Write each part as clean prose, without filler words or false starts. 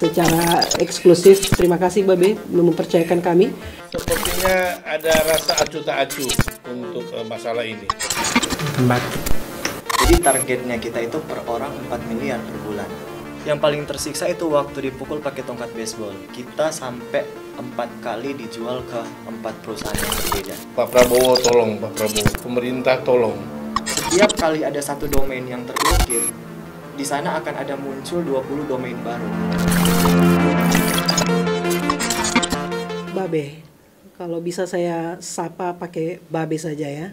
Secara eksklusif, terima kasih Babe belum mempercayakan kami. Sepertinya ada rasa acuh tak acuh untuk masalah ini. Jadi targetnya kita itu per orang 4 miliar per bulan. Yang paling tersiksa itu waktu dipukul pakai tongkat baseball. Kita sampai 4 kali dijual ke 4 perusahaan yang berbeda. Pak Prabowo tolong, Pak Prabowo, pemerintah tolong. Setiap kali ada satu domain yang terblokir, di sana akan ada muncul 20 domain baru. Babe, kalau bisa saya sapa pakai Babe saja ya.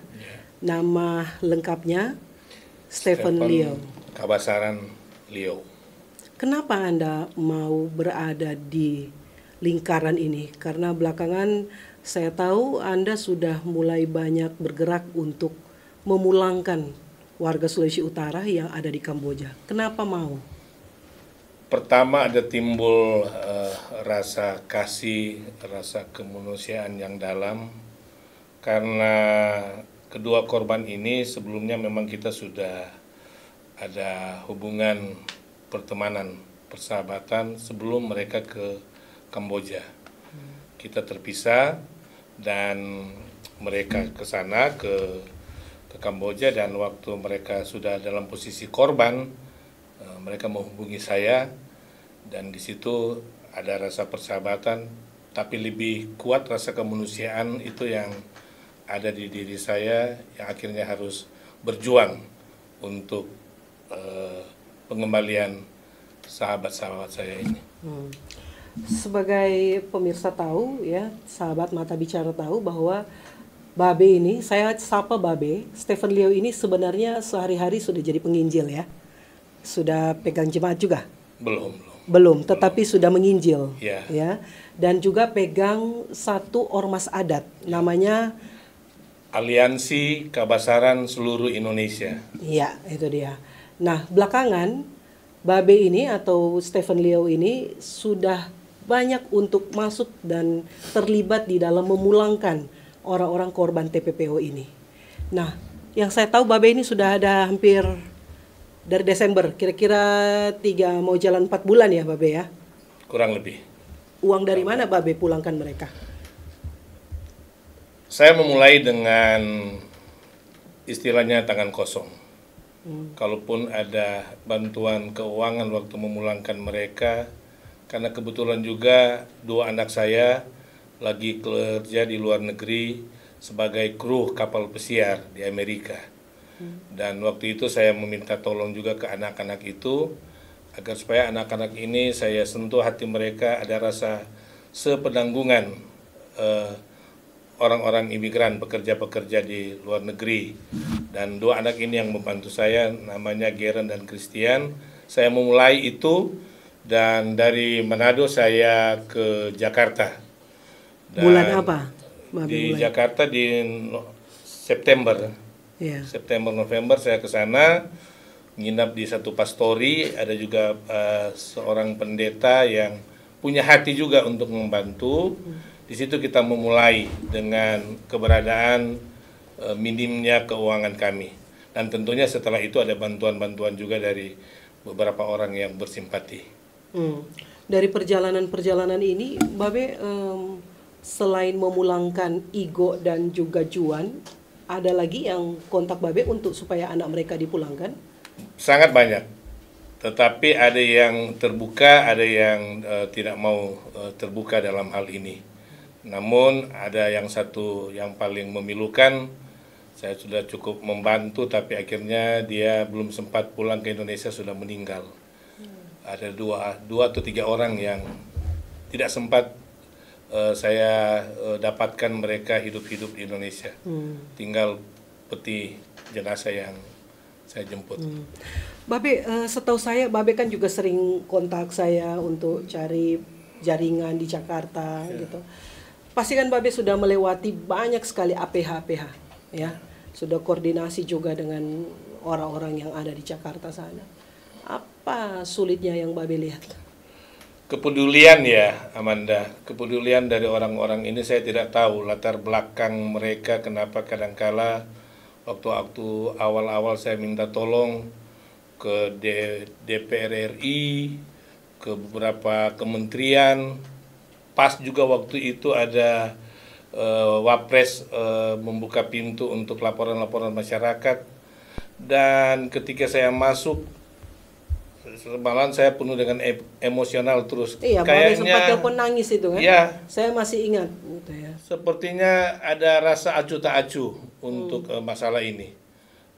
Nama lengkapnya Stephen Liu. Kabasaran Liu. Kenapa Anda mau berada di lingkaran ini? Karena belakangan saya tahu Anda sudah mulai banyak bergerak untuk memulangkan warga Sulawesi Utara yang ada di Kamboja. Kenapa mau? Pertama ada timbul rasa kasih, rasa kemanusiaan yang dalam. Karena kedua korban ini sebelumnya memang kita sudah ada hubungan pertemanan, persahabatan sebelum mereka ke Kamboja. Kita terpisah dan mereka ke sana ke Kamboja, dan waktu mereka sudah dalam posisi korban, mereka menghubungi saya, dan di situ ada rasa persahabatan, tapi lebih kuat rasa kemanusiaan itu yang ada di diri saya, yang akhirnya harus berjuang untuk pengembalian sahabat-sahabat saya ini. Sebagai pemirsa tahu ya, sahabat mata bicara tahu bahwa Babe ini, saya sapa Babe, Stephen Liu ini sebenarnya sehari-hari sudah jadi penginjil ya. Sudah pegang jemaat juga? Belum, tetapi sudah menginjil. Ya. Dan juga pegang satu ormas adat, namanya Aliansi Kabasaran Seluruh Indonesia. Iya, itu dia. Nah, belakangan Babe ini atau Stephen Liu ini sudah banyak untuk masuk dan terlibat di dalam memulangkan orang-orang korban TPPO ini. Nah, yang saya tahu Babe ini sudah ada hampir dari Desember, kira-kira 3 mau jalan 4 bulan ya Babe ya? Kurang lebih. Uang dari mana Babe pulangkan mereka? Saya memulai dengan istilahnya tangan kosong. Kalaupun ada bantuan keuangan waktu memulangkan mereka, karena kebetulan juga 2 anak saya lagi kerja di luar negeri sebagai kru kapal pesiar di Amerika. Dan waktu itu saya meminta tolong juga ke anak-anak itu, agar supaya anak-anak ini saya sentuh hati mereka, ada rasa sepenanggungan orang-orang imigran, pekerja-pekerja di luar negeri. Dan 2 anak ini yang membantu saya, namanya Geren dan Christian. Saya memulai itu, dan dari Manado saya ke Jakarta. Dan bulan apa? Di mulai? Jakarta di September. September November saya ke sana, nginap di satu pastori, ada juga seorang pendeta yang punya hati juga untuk membantu. Di situ kita memulai dengan keberadaan minimnya keuangan kami. Dan tentunya setelah itu ada bantuan-bantuan juga dari beberapa orang yang bersimpati. Dari perjalanan-perjalanan ini, Babe selain memulangkan Igo dan juga Juan, ada lagi yang kontak Babe untuk supaya anak mereka dipulangkan? Sangat banyak, tetapi ada yang terbuka, ada yang tidak mau terbuka dalam hal ini. Namun ada yang satu yang paling memilukan, saya sudah cukup membantu, tapi akhirnya dia belum sempat pulang ke Indonesia, sudah meninggal. Ada dua atau 3 orang yang tidak sempat saya dapatkan mereka hidup-hidup di Indonesia. Tinggal peti jenazah yang saya jemput. Babe, setahu saya Babe kan juga sering kontak saya untuk cari jaringan di Jakarta gitu. Pasti kan Babe sudah melewati banyak sekali APH-APH ya. Sudah koordinasi juga dengan orang-orang yang ada di Jakarta sana. Apa sulitnya yang Babe lihat? Kepedulian ya Amanda, kepedulian dari orang-orang ini. Saya tidak tahu latar belakang mereka, kenapa kadangkala waktu awal-awal saya minta tolong ke DPR RI, ke beberapa kementerian. Pas juga waktu itu ada Wapres membuka pintu untuk laporan-laporan masyarakat. Dan ketika saya masuk, malahan saya penuh dengan emosional terus. Iya, Babe sempat telepon nangis itu kan? Iya. Saya masih ingat gitu ya. Sepertinya ada rasa acuh tak acuh untuk masalah ini.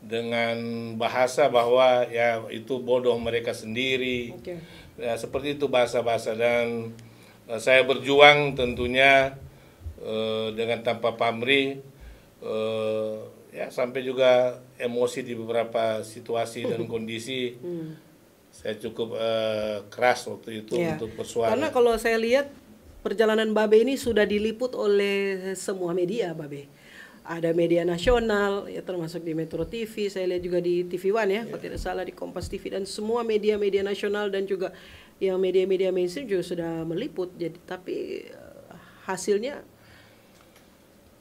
Dengan bahasa bahwa ya itu bodoh mereka sendiri. Oke. Ya, seperti itu bahasa-bahasa, dan saya berjuang tentunya dengan tanpa pamrih, ya sampai juga emosi di beberapa situasi dan kondisi. Saya cukup keras waktu itu untuk bersuara. Karena kalau saya lihat perjalanan Babe ini sudah diliput oleh semua media, Babe. Ada media nasional, ya termasuk di Metro TV, saya lihat juga di TV One ya, kalau tidak salah di Kompas TV, dan semua media-media nasional dan juga yang media-media mainstream juga sudah meliput. Jadi tapi hasilnya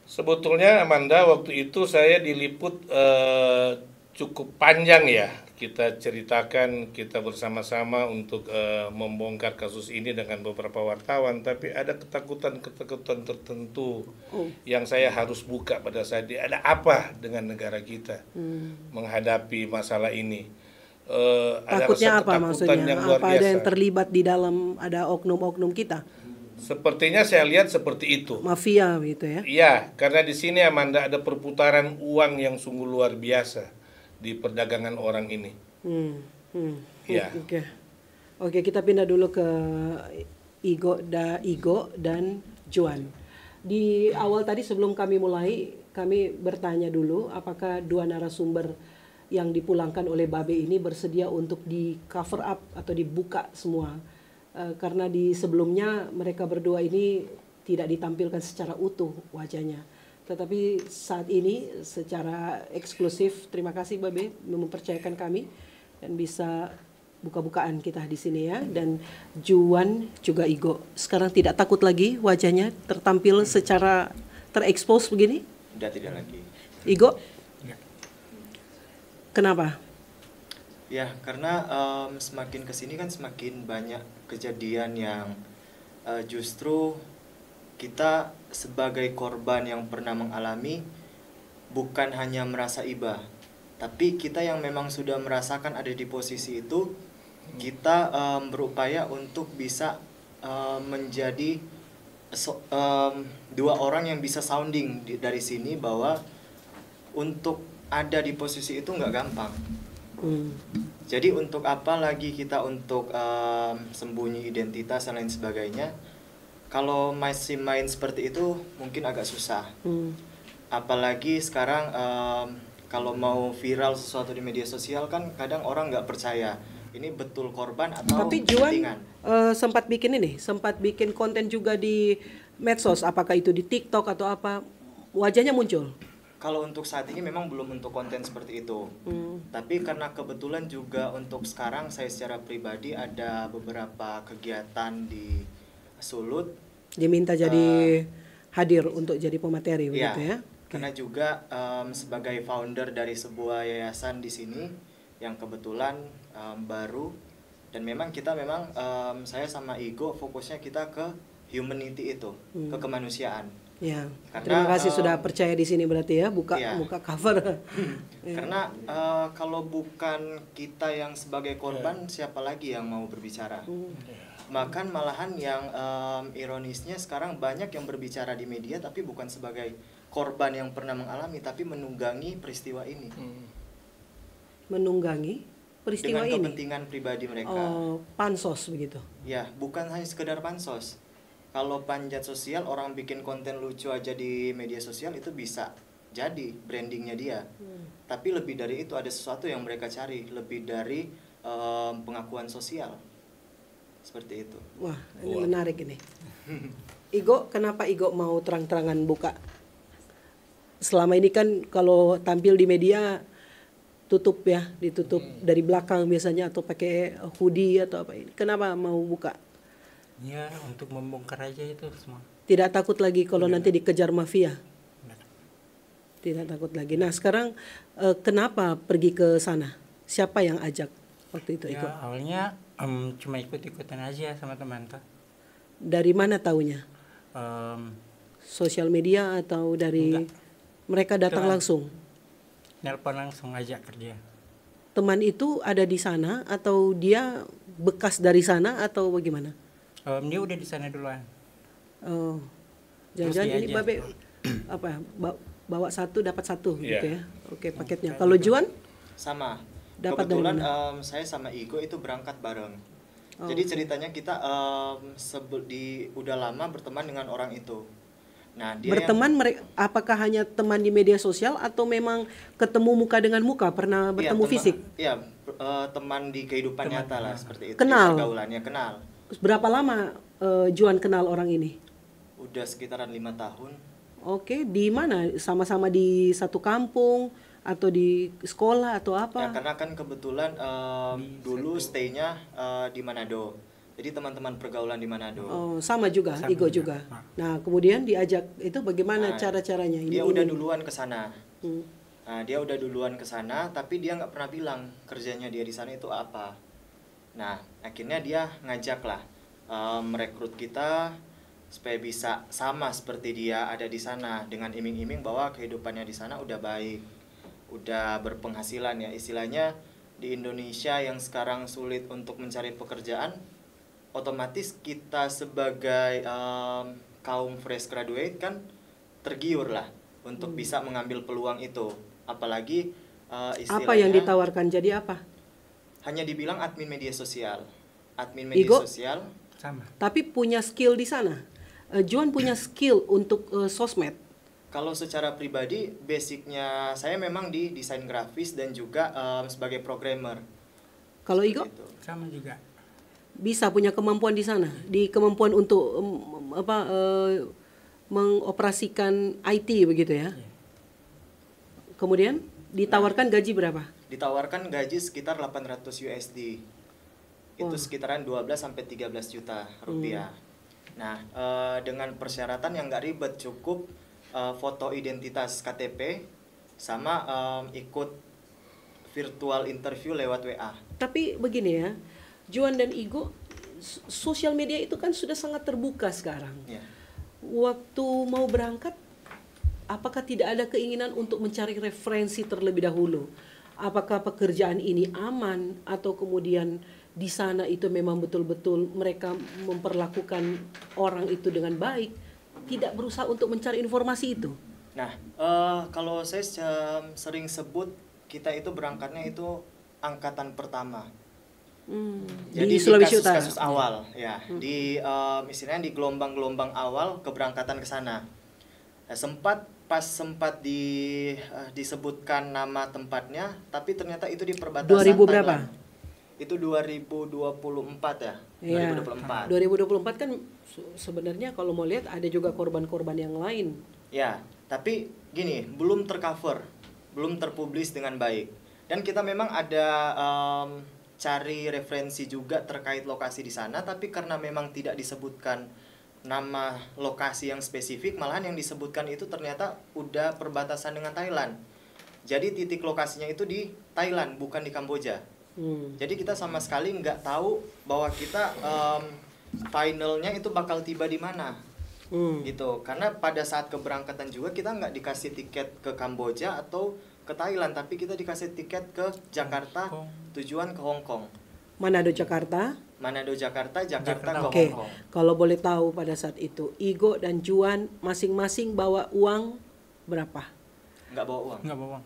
sebetulnya Amanda, waktu itu saya diliput cukup panjang ya. Kita ceritakan, kita bersama-sama untuk membongkar kasus ini dengan beberapa wartawan, tapi ada ketakutan-ketakutan tertentu yang saya harus buka pada saat ini. Ada apa dengan negara kita menghadapi masalah ini? takutnya ada rasa apa ketakutan maksudnya? yang luar Apa biasa. ada yang terlibat di dalam, ada oknum-oknum kita? Sepertinya saya lihat seperti itu. Mafia gitu ya? Iya, karena di sini Amanda ada perputaran uang yang sungguh luar biasa di perdagangan orang ini. Ya. Oke, kita pindah dulu ke Igo dan Juan. Di awal tadi sebelum kami mulai, kami bertanya dulu apakah dua narasumber yang dipulangkan oleh Babe ini bersedia untuk di cover up atau dibuka semua. Karena di sebelumnya mereka berdua ini tidak ditampilkan secara utuh wajahnya. Tetapi saat ini secara eksklusif, terima kasih Babe mempercayakan kami dan bisa buka-bukaan kita di sini ya. Dan Juan juga Igo sekarang tidak takut lagi wajahnya tertampil secara terekspos begini? Sudah tidak lagi. Igo? Kenapa? Ya, karena semakin kesini kan semakin banyak kejadian yang justru kita sebagai korban yang pernah mengalami bukan hanya merasa iba, tapi kita yang memang sudah merasakan ada di posisi itu, kita berupaya untuk bisa menjadi dua orang yang bisa sounding dari sini bahwa untuk ada di posisi itu nggak gampang. Jadi untuk apa lagi kita untuk sembunyi identitas dan lain sebagainya. Kalau masih main seperti itu mungkin agak susah. Apalagi sekarang kalau mau viral sesuatu di media sosial kan kadang orang nggak percaya ini betul korban atau tapi Juan settingan. sempat bikin konten juga di medsos, apakah itu di TikTok atau apa, wajahnya muncul? Kalau untuk saat ini memang belum untuk konten seperti itu. Tapi karena kebetulan juga untuk sekarang saya secara pribadi ada beberapa kegiatan di Sulut. Diminta jadi hadir untuk jadi pemateri begitu ya? Karena juga sebagai founder dari sebuah yayasan di sini yang kebetulan baru, dan memang kita saya sama Igo fokusnya kita ke humanity itu, ke kemanusiaan. Ya. Karena, Terima kasih sudah percaya di sini berarti ya, buka cover. Karena kalau bukan kita yang sebagai korban, siapa lagi yang mau berbicara? Bahkan malahan yang ironisnya sekarang banyak yang berbicara di media tapi bukan sebagai korban yang pernah mengalami, tapi menunggangi peristiwa ini. Menunggangi peristiwa dengan ini? kepentingan pribadi mereka. Pansos begitu? Ya, bukan hanya sekedar pansos. Kalau panjat sosial, orang bikin konten lucu aja di media sosial itu bisa jadi brandingnya dia. Tapi lebih dari itu ada sesuatu yang mereka cari, lebih dari pengakuan sosial. Seperti itu. Wah, ini menarik ini. Igo, kenapa Igo mau terang-terangan buka? Selama ini kan kalau tampil di media tutup ya, ditutup dari belakang biasanya atau pakai hoodie atau apa ini. Kenapa mau buka? Ya, untuk membongkar aja itu semua. Tidak takut lagi kalau nanti dikejar mafia? Tidak takut lagi. Nah, sekarang kenapa pergi ke sana? Siapa yang ajak? waktu itu Ya Iko? awalnya cuma ikut-ikutan aja sama teman tuh. Dari mana taunya? Em, Sosial media atau dari Enggak. mereka datang Teman. langsung? Nelpon langsung aja kerja. Teman itu ada di sana atau dia bekas dari sana atau bagaimana? Dia udah di sana duluan. Oh, Terus jangan-jangan ini diajak. Babe apa ya, bawa satu dapat satu Iya. gitu ya? Oke, paketnya. kayak Kalau gitu. Juan Sama. Dapat dari Kebetulan mana? saya sama Iko itu berangkat bareng. Oh, Jadi ceritanya kita udah lama berteman dengan orang itu. Nah, dia berteman mereka apakah hanya teman di media sosial atau memang ketemu muka dengan muka, pernah bertemu fisik? Iya, teman di kehidupan nyata lah seperti itu. Kenal? Di pergaulannya kenal. Berapa lama Juan kenal orang ini? Udah sekitaran 5 tahun. Oke, di mana? Sama-sama di satu kampung atau di sekolah atau Ya, apa? karena kan kebetulan dulu stay-nya di Manado. Jadi teman-teman pergaulan di Manado. Oh, sama juga, Sama Igo juga. juga. Nah, kemudian diajak itu bagaimana Nah, cara-caranya? Dia udah duluan ke sana. Hmm. Nah, dia udah duluan ke sana, tapi dia nggak pernah bilang kerjanya dia di sana itu apa. Nah, akhirnya dia ngajak lah merekrut kita supaya bisa sama seperti dia ada di sana dengan iming-iming bahwa kehidupannya di sana udah baik, udah berpenghasilan ya istilahnya. Di Indonesia yang sekarang sulit untuk mencari pekerjaan, otomatis kita sebagai kaum fresh graduate kan tergiur lah untuk bisa mengambil peluang itu. Apalagi istilahnya Apa yang ditawarkan? Jadi apa? hanya dibilang admin media sosial. Admin Igo? media sosial. Sama. Tapi punya skill di sana. Juan punya skill untuk sosmed. Kalau secara pribadi, basicnya saya memang di desain grafis dan juga sebagai programmer. Kalau Igo Gitu. Sama juga. bisa punya kemampuan di sana, di kemampuan untuk mengoperasikan IT begitu ya. Iya. Kemudian ditawarkan gaji berapa? Ditawarkan gaji sekitar 800 USD. Itu Wah. sekitaran 12 sampai 13 juta rupiah. Nah, dengan persyaratan yang nggak ribet, cukup foto identitas KTP sama ikut virtual interview lewat WA. Tapi begini ya, Juan dan Igo, sosial media itu kan sudah sangat terbuka sekarang. Ya. Waktu mau berangkat, apakah tidak ada keinginan untuk mencari referensi terlebih dahulu? Apakah pekerjaan ini aman atau kemudian di sana itu memang betul-betul mereka memperlakukan orang itu dengan baik, tidak berusaha untuk mencari informasi itu? Nah, kalau saya sering sebut kita itu berangkatnya itu angkatan pertama. Jadi Di Sulawesi Utara. kasus awal ya, di istilahnya di gelombang-gelombang awal keberangkatan ke sana. Sempat disebutkan nama tempatnya, tapi ternyata itu di perbatasan 2000 berapa? Thailand. Itu 2024 ya. Iya. 2024. 2024 kan sebenarnya kalau mau lihat ada juga korban-korban yang lain. Ya, tapi gini, belum tercover, belum terpublis dengan baik. Dan kita memang ada cari referensi juga terkait lokasi di sana, tapi karena memang tidak disebutkan nama lokasi yang spesifik, malahan yang disebutkan itu ternyata udah perbatasan dengan Thailand. Jadi titik lokasinya itu di Thailand, bukan di Kamboja. Jadi kita sama sekali nggak tahu bahwa kita finalnya itu bakal tiba di mana. Gitu, karena pada saat keberangkatan juga kita nggak dikasih tiket ke Kamboja atau ke Thailand, tapi kita dikasih tiket ke Jakarta, tujuan ke Hong Kong. Manado Jakarta. Manado Jakarta, Jakarta ke Oke, Hong Kong. kalau boleh tahu pada saat itu Igo dan Juan masing-masing bawa uang berapa? Nggak bawa uang, Nggak bohong.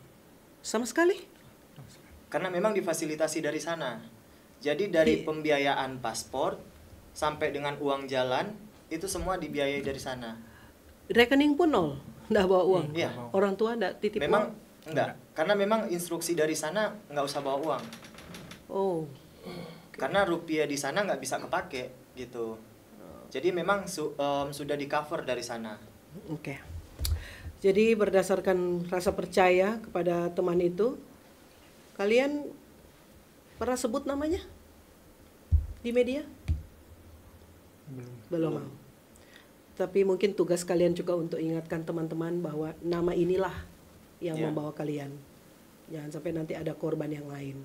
Sama sekali? karena memang difasilitasi dari sana. Jadi dari pembiayaan paspor sampai dengan uang jalan itu semua dibiayai dari sana. Rekening pun nol, nggak bawa uang. Iya. Orang tua nggak titip Memang uang. enggak, karena memang instruksi dari sana nggak usah bawa uang. Oh, Karena rupiah di sana nggak bisa kepake gitu. Jadi memang sudah di cover dari sana. oke. Jadi berdasarkan rasa percaya kepada teman itu, kalian pernah sebut namanya di media? Belum. Tapi mungkin tugas kalian juga untuk ingatkan teman-teman bahwa nama inilah yang Ya. membawa kalian. Jangan sampai nanti ada korban yang lain.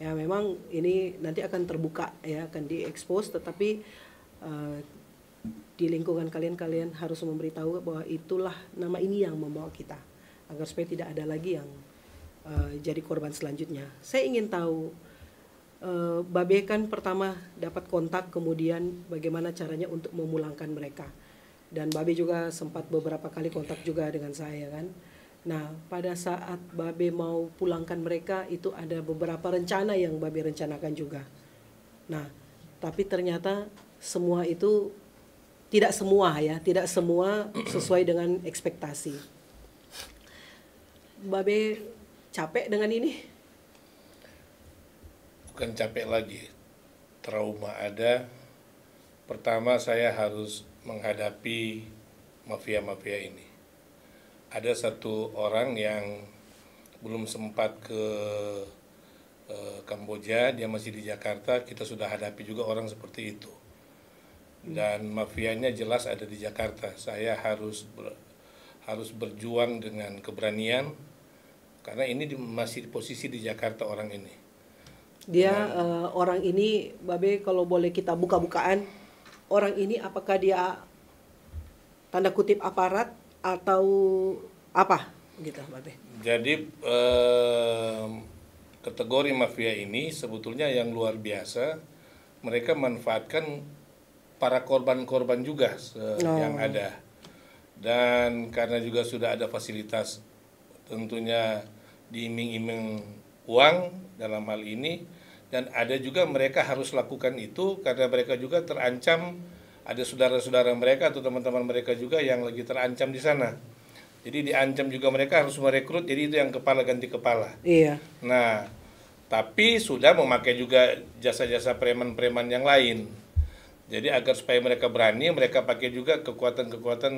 Ya memang ini nanti akan terbuka ya, akan diekspos, tetapi di lingkungan kalian harus memberitahu bahwa itulah nama ini yang membawa kita, agar supaya tidak ada lagi yang jadi korban selanjutnya. Saya ingin tahu, Babe kan pertama dapat kontak, kemudian bagaimana caranya untuk memulangkan mereka. Dan Babe juga sempat beberapa kali kontak juga dengan saya kan. Nah, pada saat Babe mau pulangkan mereka, itu ada beberapa rencana yang Babe rencanakan juga. Nah, tapi ternyata semua itu, tidak semua sesuai dengan ekspektasi. Babe capek dengan ini? Bukan capek lagi, trauma ada. Pertama saya harus menghadapi mafia-mafia ini. Ada satu orang yang belum sempat ke Kamboja, dia masih di Jakarta, kita sudah hadapi juga orang seperti itu. Dan mafianya jelas ada di Jakarta. Saya harus berjuang dengan keberanian, karena ini masih di posisi di Jakarta orang ini. Dia orang ini, Babe kalau boleh kita buka-bukaan, orang ini apakah dia tanda kutip aparat atau apa gitu, Babe? Jadi kategori mafia ini sebetulnya yang luar biasa. Mereka manfaatkan para korban-korban juga yang ada. Dan karena juga sudah ada fasilitas, tentunya diiming-iming uang dalam hal ini, dan ada juga mereka harus lakukan itu karena mereka juga terancam, ada saudara-saudara mereka atau teman-teman mereka juga yang lagi terancam di sana. Jadi diancam juga, mereka harus merekrut, jadi itu yang kepala ganti kepala. Iya. Nah, tapi sudah memakai juga jasa-jasa preman-preman yang lain. Jadi agar supaya mereka berani, mereka pakai juga kekuatan-kekuatan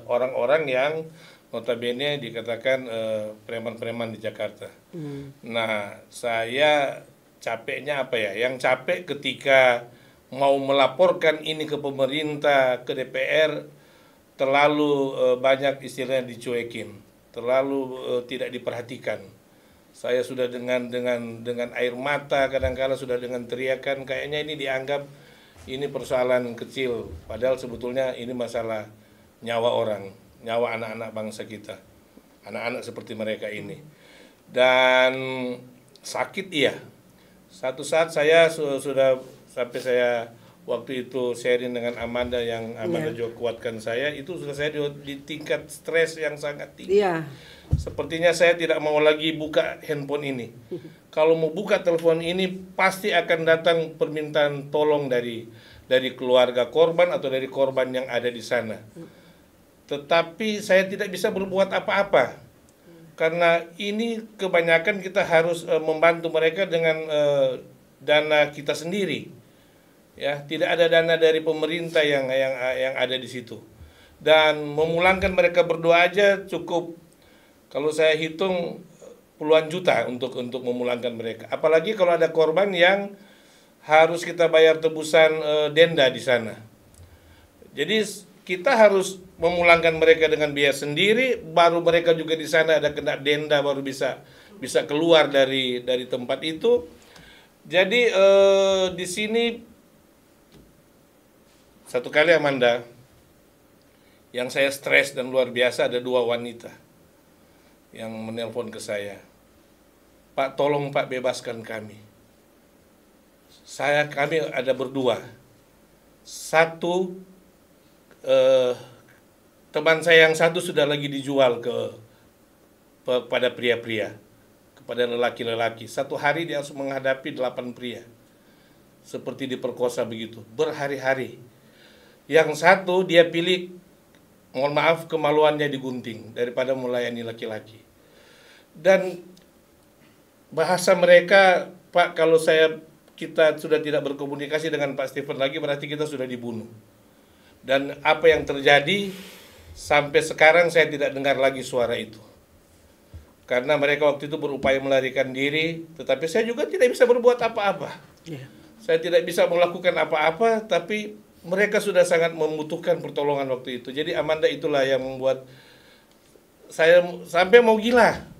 orang-orang yang notabene dikatakan preman-preman di Jakarta. Nah, saya capeknya apa ya? Yang capek ketika mau melaporkan ini ke pemerintah, ke DPR, terlalu banyak istilahnya dicuekin, terlalu tidak diperhatikan. Saya sudah dengan air mata, kadang-kala sudah dengan teriakan, kayaknya ini dianggap ini persoalan kecil, padahal sebetulnya ini masalah nyawa orang, nyawa anak-anak bangsa kita, anak-anak seperti mereka ini. Dan sakit iya. Satu saat saya sudah sampai saya waktu itu sharing dengan Amanda, yang Amanda juga kuatkan saya, itu sudah saya di tingkat stres yang sangat tinggi. Iya. Sepertinya saya tidak mau lagi buka handphone ini. Kalau mau buka telepon ini pasti akan datang permintaan tolong dari keluarga korban atau dari korban yang ada di sana. Tetapi saya tidak bisa berbuat apa-apa. Karena ini kebanyakan kita harus membantu mereka dengan dana kita sendiri. Ya, tidak ada dana dari pemerintah yang ada di situ. Dan memulangkan mereka berdua aja cukup, kalau saya hitung puluhan juta untuk memulangkan mereka. Apalagi kalau ada korban yang harus kita bayar tebusan denda di sana. Jadi kita harus memulangkan mereka dengan biaya sendiri, baru mereka juga di sana ada kena denda baru bisa keluar dari tempat itu. Jadi di sini satu kali Amanda, yang saya stres dan luar biasa, ada dua wanita yang menelpon ke saya. Pak, tolong Pak, bebaskan kami. Kami ada berdua. Satu, teman saya yang satu sudah lagi dijual kepada pria-pria, kepada lelaki-lelaki. Satu hari dia harus menghadapi 8 pria. Seperti diperkosa begitu, berhari-hari. Yang satu dia pilih, mohon maaf, kemaluannya digunting daripada melayani laki-laki. Dan bahasa mereka, Pak, kalau kita sudah tidak berkomunikasi dengan Pak Stephen lagi, berarti kita sudah dibunuh. Dan apa yang terjadi, sampai sekarang saya tidak dengar lagi suara itu. Karena mereka waktu itu berupaya melarikan diri, tetapi saya juga tidak bisa berbuat apa-apa. Saya tidak bisa melakukan apa-apa, tapi mereka sudah sangat membutuhkan pertolongan waktu itu. Jadi Amanda itulah yang membuat saya sampai mau gila.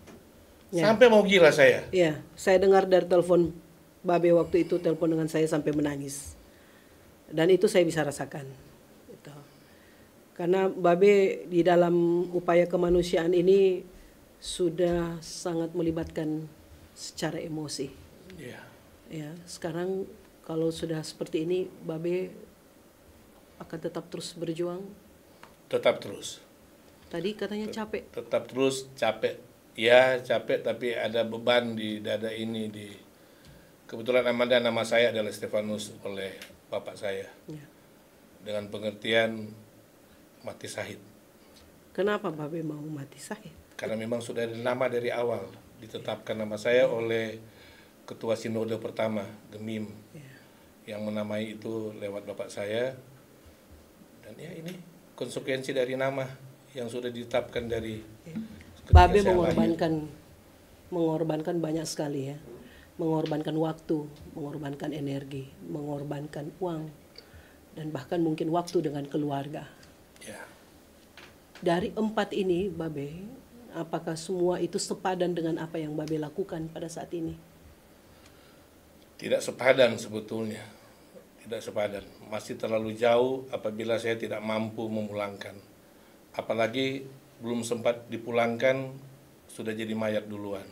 Sampai mau gila saya. Iya, saya dengar dari telepon Babe waktu itu telepon dengan saya sampai menangis. Dan itu saya bisa rasakan. Gitu. Karena Babe di dalam upaya kemanusiaan ini sudah sangat melibatkan secara emosi. Ya, Ya, sekarang kalau sudah seperti ini, Babe akan tetap terus berjuang. tetap terus. Tadi katanya capek. Tetap terus capek. Ya, capek tapi ada beban di dada ini. Kebetulan nama saya adalah Stefanus oleh bapak saya. Ya. Dengan pengertian mati syahid. Kenapa Babe mau mati syahid? Karena memang sudah ada nama dari awal. Ditetapkan nama saya oleh Ketua Sinode pertama, Gemim. Ya. Yang menamai itu lewat bapak saya. Dan ya ini konsekuensi dari nama yang sudah ditetapkan dari ketika Babe saya lahir. mengorbankan banyak sekali ya. Mengorbankan waktu, mengorbankan energi, mengorbankan uang, dan bahkan mungkin waktu dengan keluarga. Ya. Dari 4 ini, Babe, apakah semua itu sepadan dengan apa yang Babe lakukan pada saat ini? Tidak sepadan sebetulnya. Tidak sepadan. Masih terlalu jauh apabila saya tidak mampu memulangkan. Apalagi belum sempat dipulangkan, sudah jadi mayat duluan.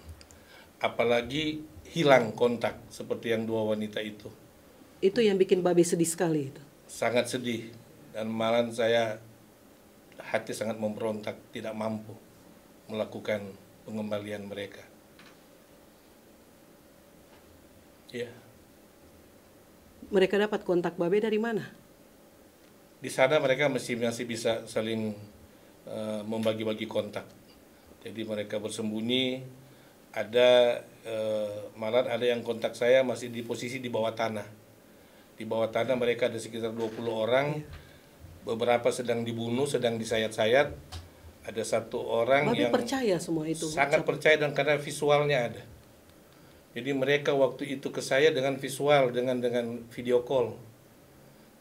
Apalagi hilang kontak seperti yang 2 wanita itu. Itu yang bikin Babe sedih sekali itu. Sangat sedih. Dan malah saya hati sangat memberontak, tidak mampu melakukan pengembalian mereka. Ya. Mereka dapat kontak Babe dari mana? Di sana mereka masih bisa saling membagi-bagi kontak. Jadi mereka bersembunyi, ada malah ada yang kontak saya masih di posisi di bawah tanah. Di bawah tanah mereka ada sekitar 20 orang. Beberapa sedang dibunuh, sedang disayat-sayat. Ada 1 orang Babe yang percaya semua itu? sangat percaya dan karena visualnya ada. Jadi mereka waktu itu ke saya dengan visual, dengan video call.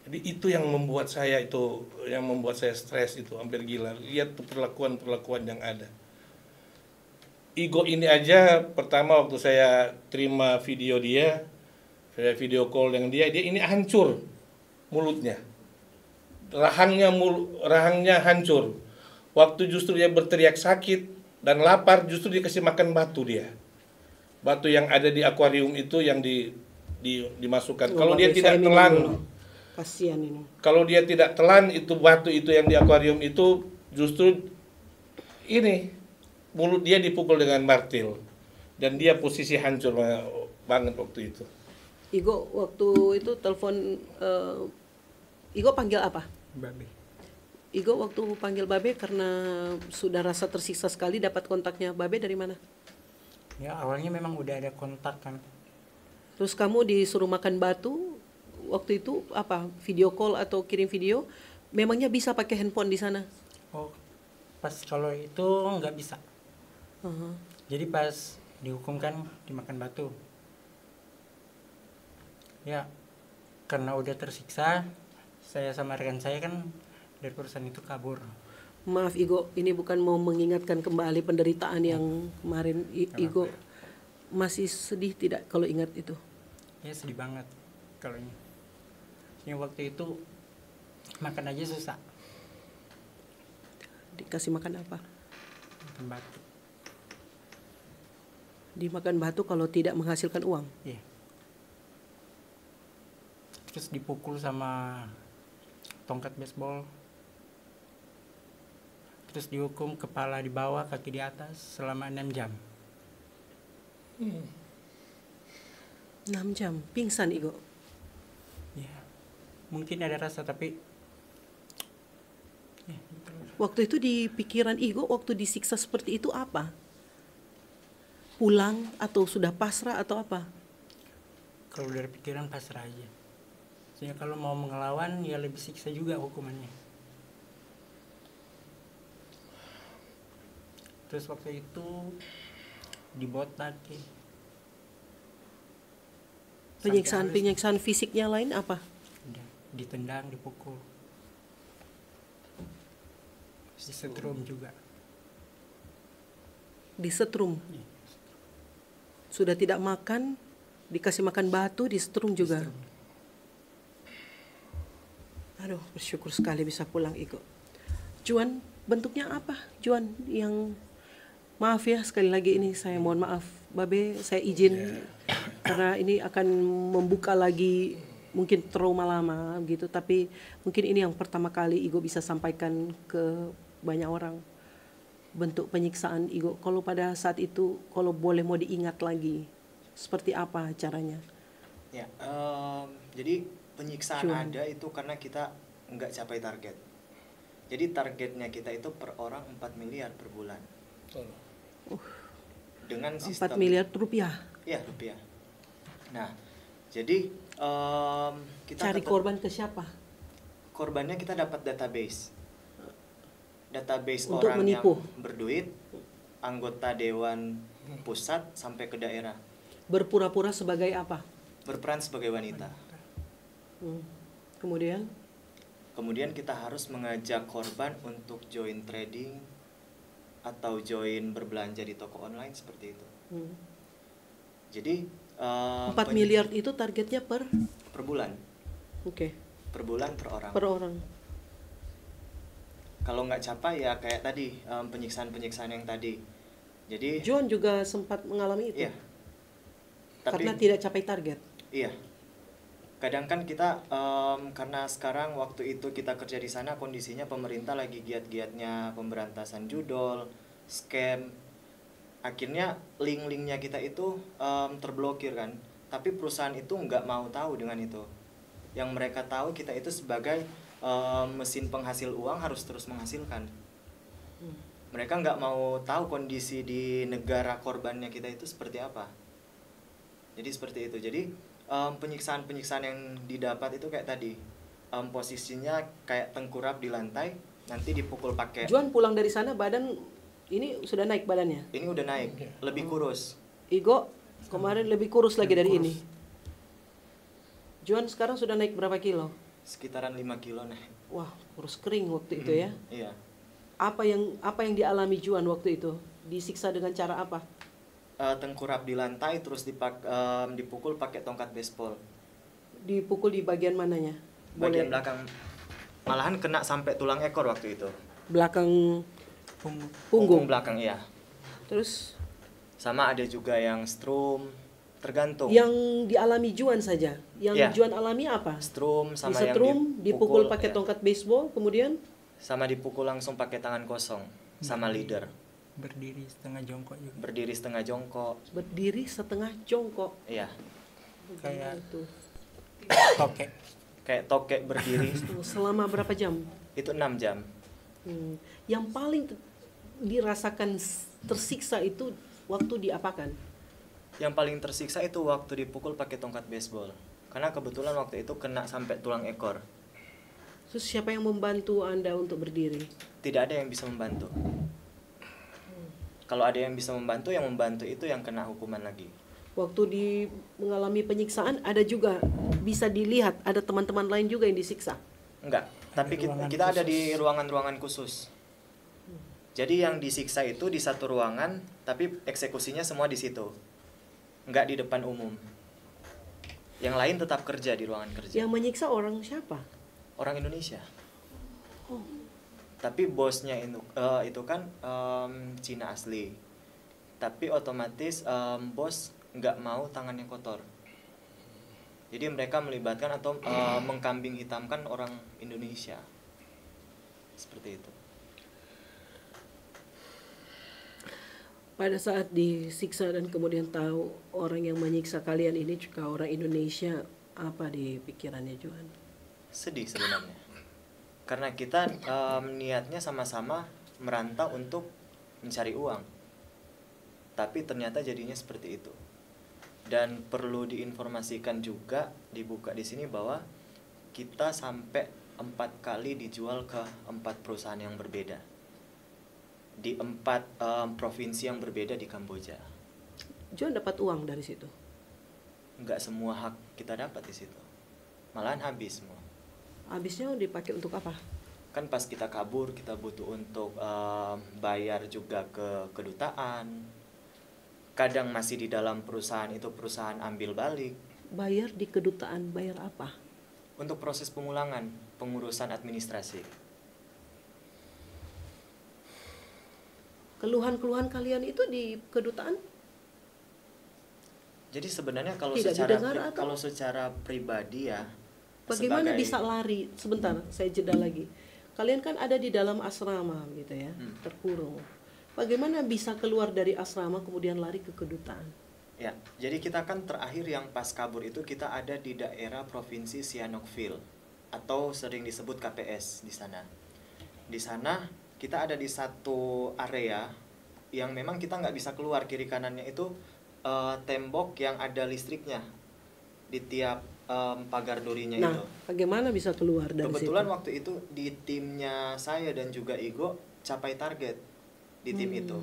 Jadi itu yang membuat saya stres itu, hampir gila. Lihat tuh perlakuan yang ada. Igo ini aja pertama waktu saya terima video dia, saya video call dengan dia ini hancur mulutnya. Rahangnya hancur. Waktu justru dia berteriak sakit dan lapar, justru dikasih makan batu dia. Batu yang ada di akuarium itu yang dimasukkan. Kalau dia tidak telan, kasihan ini. Kalau dia tidak telan itu batu itu yang di akuarium itu, justru ini mulut dia dipukul dengan martil dan dia posisi hancur banget waktu itu. Igo waktu itu telepon, Igo panggil apa? Babe. Igo waktu panggil Babe karena sudah rasa tersiksa sekali, dapat kontaknya Babe dari mana? Ya awalnya memang udah ada kontak kan. Terus kamu disuruh makan batu, waktu itu apa? Video call atau kirim video? Memangnya bisa pakai handphone di sana? Oh, pas kalau itu nggak bisa. Jadi pas dihukumkan dimakan batu. Ya, karena udah tersiksa, saya sama rekan saya kan dari perusahaan itu kabur. Maaf Igo, ini bukan mau mengingatkan kembali penderitaan yang kemarin. Igo masih sedih tidak kalau ingat itu? Ya sedih banget kalau ini. Yang waktu itu makan aja susah. Dikasih makan apa? Makan batu. Dimakan batu kalau tidak menghasilkan uang. Iya. Terus dipukul sama tongkat baseball. Terus dihukum kepala di bawah, kaki di atas selama 6 jam. 6 jam, pingsan Igo. Ya, mungkin ada rasa tapi ya, Waktu itu di pikiran Igo, waktu disiksa seperti itu apa? Pulang atau sudah pasrah atau apa? kalau dari pikiran pasrah aja. Soalnya kalau mau mengelawan ya lebih siksa juga hukumannya. Terus waktu itu dibotak ya. Penyiksaan fisiknya lain apa? Udah, ditendang, dipukul. Disetrum juga. Disetrum. Sudah tidak makan Dikasih makan batu, disetrum juga. Aduh, bersyukur sekali bisa pulang, Iko. Juan, bentuknya apa? Juan, yang maaf ya, sekali lagi ini saya mohon maaf. Babe, saya izin karena ini akan membuka lagi mungkin trauma lama gitu, tapi mungkin ini yang pertama kali Igo bisa sampaikan ke banyak orang. Bentuk penyiksaan Igo, kalau pada saat itu, kalau boleh mau diingat lagi, seperti apa caranya? Ya, jadi penyiksaan Cuan. ada itu karena kita nggak capai target. Jadi targetnya kita itu per orang 4 miliar per bulan. Dengan 4 sistem miliar rupiah. ya rupiah. Nah, jadi kita Cari tetap- korban ke siapa? korbannya kita dapat database Untuk orang menipu. yang berduit, anggota dewan pusat sampai ke daerah, Berpura-pura sebagai apa? berperan sebagai wanita. Kemudian Kita harus mengajak korban untuk join trading atau join berbelanja di toko online seperti itu. Jadi 4 miliar itu targetnya per bulan, oke, per bulan per orang. per orang. Kalau nggak capai ya kayak tadi penyiksaan yang tadi. Jadi Juan juga sempat mengalami itu iya. Tapi karena tidak capai target. iya. Kadang kan kita karena sekarang waktu itu kita kerja di sana kondisinya pemerintah lagi giat-giatnya pemberantasan judol, scam. Akhirnya link-linknya kita itu terblokir kan. Tapi perusahaan itu nggak mau tahu dengan itu. Yang mereka tahu kita itu sebagai mesin penghasil uang harus terus menghasilkan. Mereka nggak mau tahu kondisi di negara korbannya kita itu seperti apa. Jadi seperti itu. Jadi penyiksaan-penyiksaan yang didapat itu kayak tadi, posisinya kayak tengkurap di lantai, nanti dipukul pakai. Juan pulang dari sana badan ini sudah naik badannya. Ini udah naik, lebih kurus. Igo kemarin lebih kurus lagi dari ini. Juan sekarang sudah naik berapa kilo? Sekitaran 5 kilo naik. Wah, kurus kering waktu itu ya. Iya. Apa yang dialami Juan waktu itu? Disiksa dengan cara apa? Tengkurap di lantai terus dipukul pakai tongkat baseball. Dipukul di bagian mananya? Bagian belakang. Malahan kena sampai tulang ekor waktu itu. Belakang Punggung. punggung. Belakang iya. Terus Sama ada juga yang strum, tergantung. yang dialami Juan saja. Yang Iya. Juan alami apa? Strum sama yang Disetrum, dipukul pakai iya. tongkat baseball, kemudian Sama dipukul langsung pakai tangan kosong sama leader. Berdiri setengah jongkok juga. Berdiri setengah jongkok. berdiri setengah jongkok. Iya. Kayak Itu. tokek. Kayak tokek berdiri. Selama berapa jam? Itu 6 jam. Yang paling dirasakan tersiksa itu waktu diapakan? Yang paling tersiksa itu waktu dipukul pakai tongkat baseball. Karena kebetulan waktu itu kena sampai tulang ekor. Terus siapa yang membantu Anda untuk berdiri? Tidak ada yang bisa membantu. Kalau ada yang bisa membantu, yang membantu itu yang kena hukuman lagi. Waktu mengalami penyiksaan ada juga bisa dilihat ada teman-teman lain juga yang disiksa. Enggak, tapi kita ada di ruangan-ruangan khusus. Jadi yang disiksa itu di satu ruangan, tapi eksekusinya semua di situ. Enggak di depan umum. Yang lain tetap kerja di ruangan kerja. Yang menyiksa orang siapa? Orang Indonesia. Tapi bosnya itu kan Cina asli. Tapi otomatis bos nggak mau tangannya kotor. Jadi mereka melibatkan atau mengkambing hitamkan orang Indonesia. Seperti itu. Pada saat disiksa dan kemudian tahu orang yang menyiksa kalian ini juga orang Indonesia, apa di pikirannya Juan? Sedih sebenarnya. Karena kita niatnya sama-sama merantau untuk mencari uang. Tapi ternyata jadinya seperti itu. Dan perlu diinformasikan juga, dibuka di sini bahwa kita sampai 4 kali dijual ke 4 perusahaan yang berbeda. Di 4 provinsi yang berbeda di Kamboja. Juan dapat uang dari situ? Enggak semua hak kita dapat di situ. Malahan habis semua. Habisnya dipakai untuk apa? Kan pas kita kabur kita butuh untuk bayar juga ke kedutaan. kadang masih di dalam perusahaan itu perusahaan ambil balik. Bayar di kedutaan, bayar apa? Untuk proses pemulangan, pengurusan administrasi. Keluhan-keluhan kalian itu di kedutaan? Jadi sebenarnya kalau Tidak didengar atau? kalau secara pribadi ya, Bagaimana sebagai- bisa lari? Sebentar, saya jeda lagi. Kalian kan ada di dalam asrama gitu ya, terkurung. Bagaimana bisa keluar dari asrama kemudian lari ke kedutaan? Ya, jadi kita kan terakhir yang pas kabur itu kita ada di daerah provinsi Sihanoukville atau sering disebut KPS di sana. Di sana kita ada di satu area yang memang kita nggak bisa keluar, kiri kanannya itu tembok yang ada listriknya di tiap pagar durinya Nah, itu. bagaimana bisa keluar dari Kebetulan situ? waktu itu di timnya saya dan juga Igo capai target di tim itu.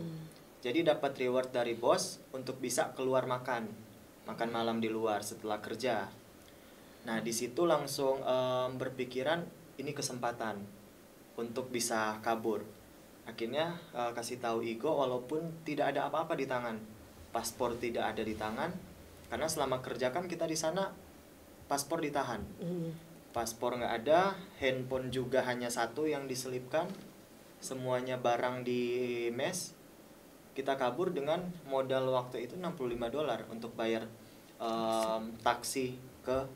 Jadi dapat reward dari bos untuk bisa keluar makan malam di luar setelah kerja. Nah di situ langsung berpikiran ini kesempatan untuk bisa kabur. Akhirnya kasih tahu Igo walaupun tidak ada apa-apa di tangan, paspor tidak ada di tangan, karena selama kerja kan kita di sana paspor ditahan. Paspor nggak ada, handphone juga hanya satu yang diselipkan, semuanya barang di mes. Kita kabur dengan modal waktu itu $65 untuk bayar taksi ke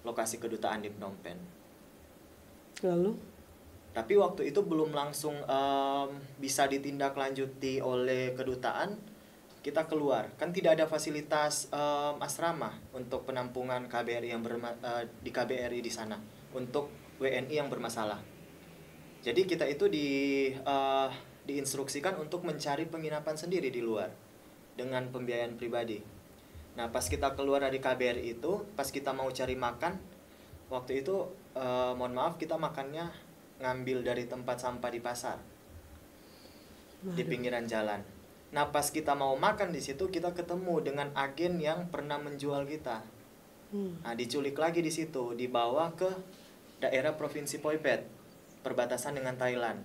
lokasi kedutaan di Phnom Penh. Lalu? Tapi waktu itu belum langsung bisa ditindaklanjuti oleh kedutaan. Kita keluar, kan tidak ada fasilitas asrama untuk penampungan KBRI yang di KBRI di sana untuk WNI yang bermasalah. Jadi kita itu diinstruksikan untuk mencari penginapan sendiri di luar dengan pembiayaan pribadi. Nah pas kita keluar dari KBRI itu, pas kita mau cari makan, waktu itu mohon maaf kita makannya ngambil dari tempat sampah di pasar, di pinggiran jalan. Nah pas kita mau makan di situ kita ketemu dengan agen yang pernah menjual kita. Nah diculik lagi di situ, dibawa ke daerah provinsi Phoi Phet, perbatasan dengan Thailand.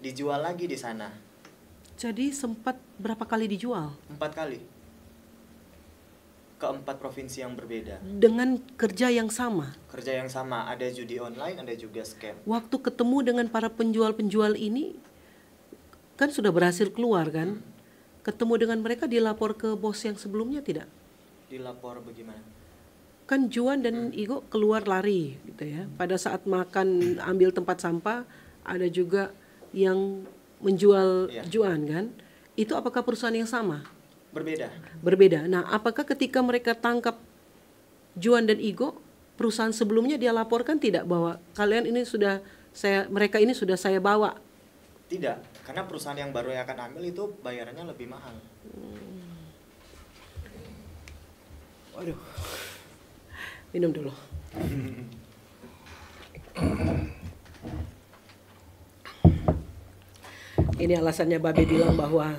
Dijual lagi di sana. Jadi sempat berapa kali dijual? 4 kali. Ke 4 provinsi yang berbeda. Dengan kerja yang sama? Kerja yang sama, ada judi online, ada juga scam. Waktu ketemu dengan para penjual-penjual ini, kan sudah berhasil keluar kan? Ketemu dengan mereka dilapor ke bos yang sebelumnya tidak? Dilapor bagaimana? Kan Juan dan Igo keluar lari gitu ya. Pada saat makan ambil tempat sampah, ada juga yang menjual Juan kan? Itu apakah perusahaan yang sama? Berbeda. Berbeda. Nah, apakah ketika mereka tangkap Juan dan Igo, perusahaan sebelumnya dia laporkan tidak bahwa kalian ini mereka ini sudah saya bawa? Tidak, karena perusahaan yang baru yang akan ambil itu bayarannya lebih mahal. Waduh. Minum dulu. Ini alasannya Babe bilang bahwa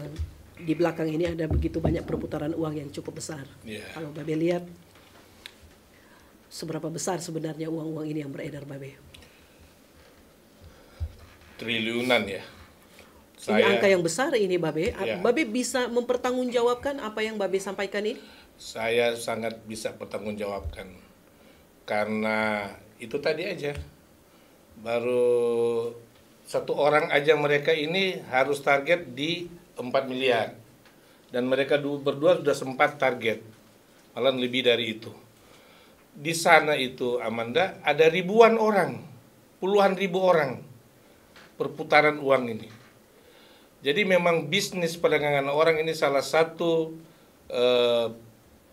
di belakang ini ada begitu banyak perputaran uang yang cukup besar. Kalau Babe lihat, seberapa besar sebenarnya uang-uang ini yang beredar, Babe? Triliunan ya. Ini angka yang besar ini, Babe. Babe bisa mempertanggungjawabkan apa yang Babe sampaikan ini? Saya sangat bisa pertanggungjawabkan. Karena itu tadi aja. Baru satu orang aja mereka ini harus target di 4 miliar. Dan mereka berdua sudah sempat target. Malah lebih dari itu. Di sana itu, Amanda, ada ribuan orang. Puluhan ribu orang. Perputaran uang ini. Jadi memang bisnis perdagangan orang ini salah satu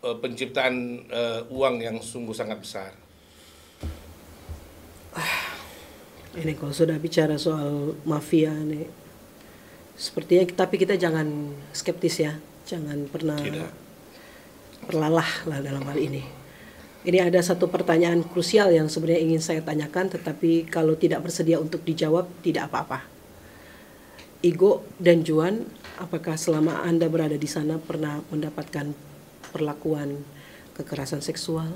penciptaan uang yang sungguh sangat besar. Ini kalau sudah bicara soal mafia nih, sepertinya tapi kita jangan skeptis ya, jangan pernah perlalah lah dalam hal ini. Ini ada satu pertanyaan krusial yang sebenarnya ingin saya tanyakan, tetapi kalau tidak bersedia untuk dijawab tidak apa-apa. Igo dan Juan, apakah selama Anda berada di sana pernah mendapatkan perlakuan kekerasan seksual?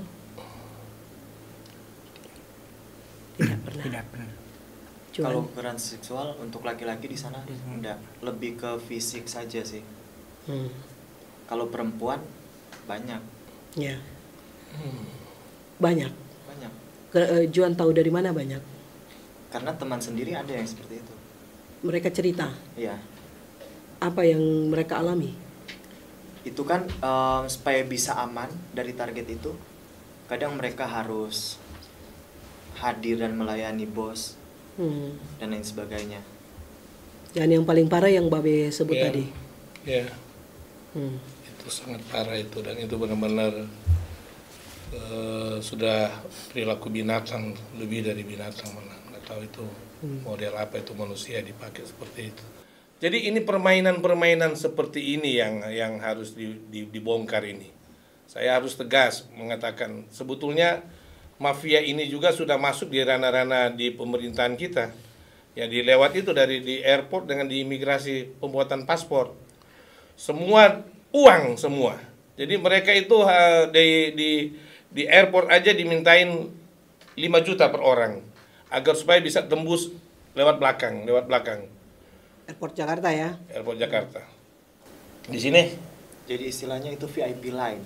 Tidak pernah. Tidak pernah. Juan. Kalau kekerasan seksual untuk laki-laki di sana enggak, lebih ke fisik saja sih. Kalau perempuan banyak. Ya. Banyak. Banyak. Juan tahu dari mana banyak? Karena teman sendiri ada yang seperti itu. Mereka cerita. Iya. Apa yang mereka alami? Itu kan supaya bisa aman dari target itu, kadang mereka harus hadir dan melayani bos dan lain sebagainya. Dan yang paling parah yang Babe sebut tadi. Ya. Itu sangat parah itu, dan itu benar-benar sudah perilaku binatang, lebih dari binatang malah. Nggak tahu itu model apa itu manusia dipakai seperti itu. Jadi ini permainan-permainan seperti ini yang harus dibongkar ini. Saya harus tegas mengatakan sebetulnya mafia ini juga sudah masuk di ranah-ranah di pemerintahan kita. Ya dilewat itu dari di airport dengan di imigrasi pembuatan paspor. Semua uang semua. Jadi mereka itu di airport aja dimintain 5 juta per orang agar supaya bisa tembus lewat belakang. Airport Jakarta ya. Airport Jakarta. Di sini. Jadi istilahnya itu VIP line.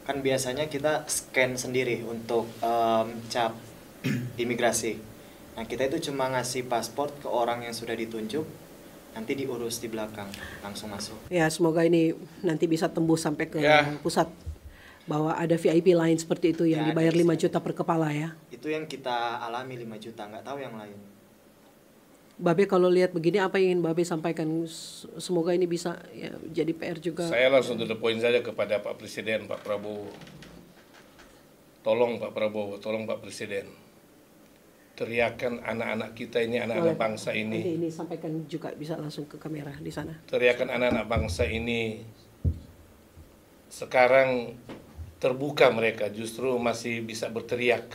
Kan biasanya kita scan sendiri untuk cap imigrasi. Nah kita itu cuma ngasih paspor ke orang yang sudah ditunjuk, nanti diurus di belakang, langsung masuk. Ya semoga ini nanti bisa tembus sampai ke pusat. Bahwa ada VIP line seperti itu yang dibayar 5 juta per kepala ya. Itu yang kita alami 5 juta, nggak tahu yang lain. Babe kalau lihat begini apa yang ingin Babe sampaikan? Semoga ini bisa ya, jadi PR juga. Saya langsung to the point saja kepada Pak Presiden, Pak Prabowo. Tolong Pak Prabowo, tolong Pak Presiden. Teriakan anak-anak kita ini, anak-anak bangsa ini. Nanti ini sampaikan juga bisa langsung ke kamera di sana. Teriakan anak-anak bangsa ini sekarang terbuka mereka, justru masih bisa berteriak.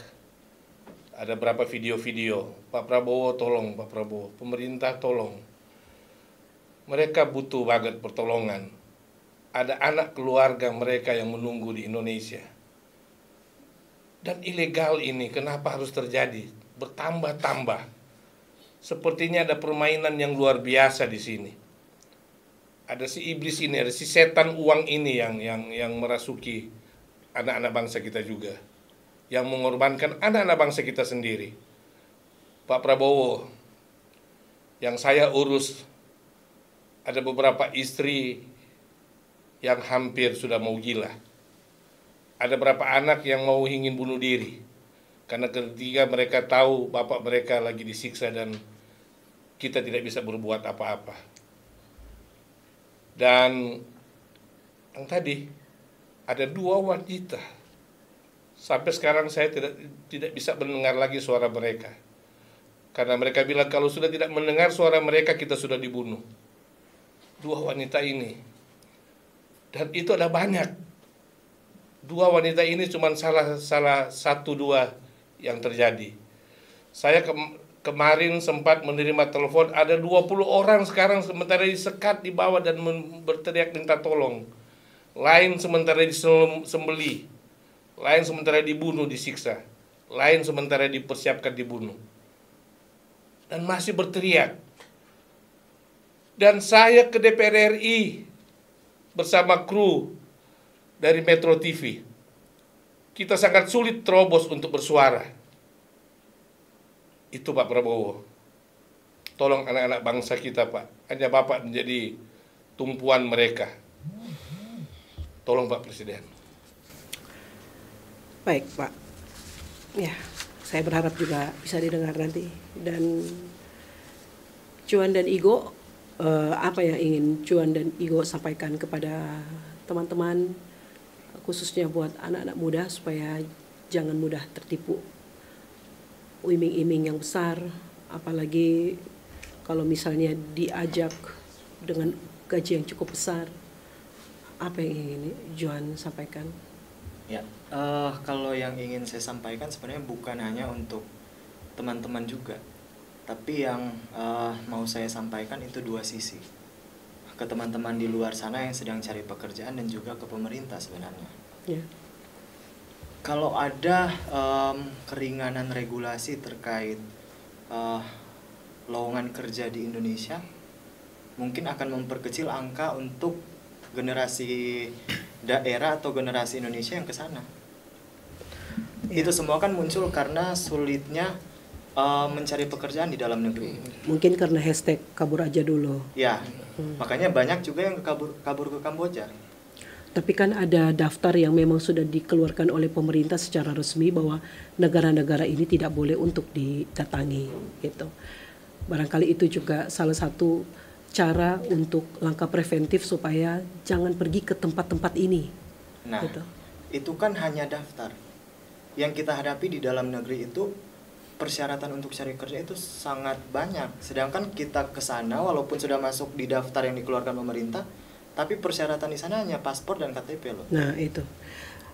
Ada berapa video-video, Pak Prabowo tolong, Pak Prabowo, pemerintah tolong. Mereka butuh banget pertolongan. Ada anak keluarga mereka yang menunggu di Indonesia. Dan ilegal ini kenapa harus terjadi? Bertambah-tambah. Sepertinya ada permainan yang luar biasa di sini. Ada si iblis ini, ada si setan uang ini yang merasuki anak-anak bangsa kita juga. Yang mengorbankan anak-anak bangsa kita sendiri. Pak Prabowo, yang saya urus, ada beberapa istri yang hampir sudah mau gila. Ada beberapa anak yang mau ingin bunuh diri. Karena ketika mereka tahu bapak mereka lagi disiksa dan kita tidak bisa berbuat apa-apa. Dan yang tadi, ada 2 wanita. Sampai sekarang saya tidak bisa mendengar lagi suara mereka. Karena mereka bilang kalau sudah tidak mendengar suara mereka kita sudah dibunuh. 2 wanita ini. Dan itu ada banyak. 2 wanita ini cuma salah 1-2 yang terjadi. Saya kemarin sempat menerima telepon ada 20 orang sekarang sementara disekat di bawah dan berteriak minta tolong. Lain sementara disembeli. Lain sementara dibunuh, disiksa. Lain sementara dipersiapkan dibunuh. Dan masih berteriak. Dan saya ke DPR RI bersama kru dari Metro TV. Kita sangat sulit terobos untuk bersuara. Itu Pak Prabowo. Tolong anak-anak bangsa kita Pak. Hanya Bapak menjadi tumpuan mereka. Tolong Pak Presiden. Baik Pak, ya saya berharap juga bisa didengar nanti. Dan Cuan dan Igo, apa yang ingin Cuan dan Igo sampaikan kepada teman-teman, khususnya buat anak-anak muda supaya jangan mudah tertipu iming-iming yang besar, apalagi kalau misalnya diajak dengan gaji yang cukup besar. Apa yang ingin Juan sampaikan? Ya, kalau yang ingin saya sampaikan sebenarnya bukan hanya untuk teman-teman juga, tapi yang mau saya sampaikan itu 2 sisi. Ke teman-teman di luar sana yang sedang cari pekerjaan dan juga ke pemerintah sebenarnya. Ya. Kalau ada keringanan regulasi terkait lowongan kerja di Indonesia, mungkin akan memperkecil angka untuk generasi daerah atau generasi Indonesia yang ke sana. Ya. Itu semua kan muncul karena sulitnya mencari pekerjaan di dalam negeri. Mungkin karena hashtag kabur aja dulu. Ya, makanya banyak juga yang kabur ke Kamboja. Tapi kan ada daftar yang memang sudah dikeluarkan oleh pemerintah secara resmi bahwa negara-negara ini tidak boleh untuk didatangi gitu. Barangkali itu juga salah satu cara untuk langkah preventif supaya jangan pergi ke tempat-tempat ini. Nah, gitu. itu kan hanya daftar. Yang kita hadapi di dalam negeri itu persyaratan untuk cari kerja itu sangat banyak. Sedangkan kita ke sana walaupun sudah masuk di daftar yang dikeluarkan pemerintah, tapi persyaratan di sana hanya paspor dan KTP loh. Nah, itu.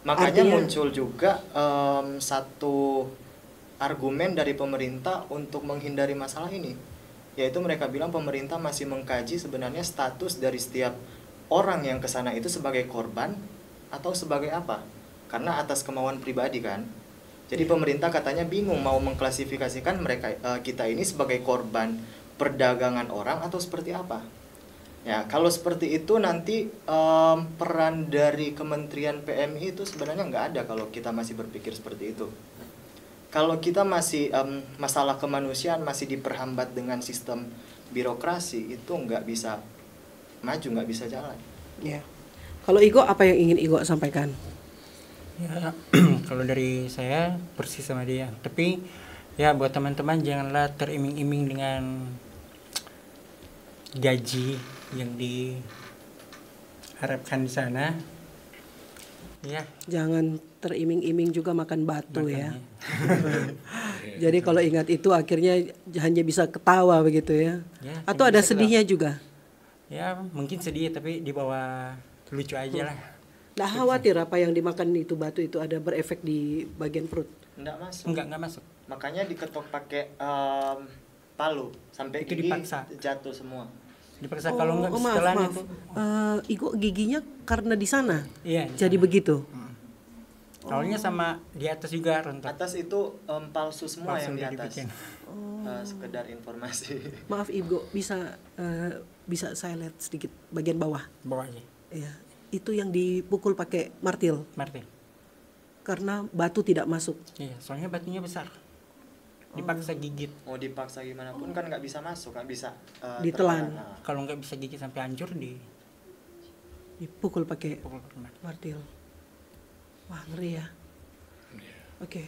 Makanya Artinya, muncul juga satu argumen dari pemerintah untuk menghindari masalah ini, yaitu mereka bilang pemerintah masih mengkaji sebenarnya status dari setiap orang yang ke sana itu sebagai korban atau sebagai apa. Karena atas kemauan pribadi kan. Jadi pemerintah katanya bingung mau mengklasifikasikan kita ini sebagai korban perdagangan orang atau seperti apa. Ya, kalau seperti itu nanti peran dari Kementerian PMI itu sebenarnya nggak ada kalau kita masih berpikir seperti itu. Kalau kita masih masalah kemanusiaan masih diperhambat dengan sistem birokrasi, itu nggak bisa maju, nggak bisa jalan. ya. Kalau Igo, apa yang ingin Igo sampaikan? Ya, kalau dari saya persis sama dia. Tapi ya buat teman-teman janganlah teriming-iming dengan gaji yang diharapkan di sana. Ya, Jangan teriming-iming juga makan batu ya. makanya. Jadi kalau ingat itu akhirnya hanya bisa ketawa begitu ya. Ya, Atau hanya ada bisa sedihnya juga. Ya, mungkin sedih tapi di bawah lucu aja lah. Nggak khawatir apa yang dimakan itu batu itu ada berefek di bagian perut. Nggak masuk. Enggak masuk. Makanya diketok pakai palu sampai Itu gigi dipaksa. jatuh semua. Dipaksa kalau enggak maaf, setelan maaf. itu. Igo giginya karena di sana. Iya. Jadi begitu. Awalnya sama di atas juga rontok. Atas itu palsu semua Palsu yang di udah atas. dibikin. Sekedar informasi. Maaf Igo, bisa saya lihat sedikit bagian bawah. Bawahnya. Iya. Itu yang dipukul pakai martil Martin. karena batu tidak masuk. Iya, soalnya batunya besar. Dipaksa gigit. Mau dipaksa gimana pun kan nggak bisa masuk, nggak bisa Ditelan. tertelan. Nah, Kalau nggak bisa gigit sampai hancur Dipukul pakai dipukul pakai martil. martil. Wah, ngeri ya. Oke.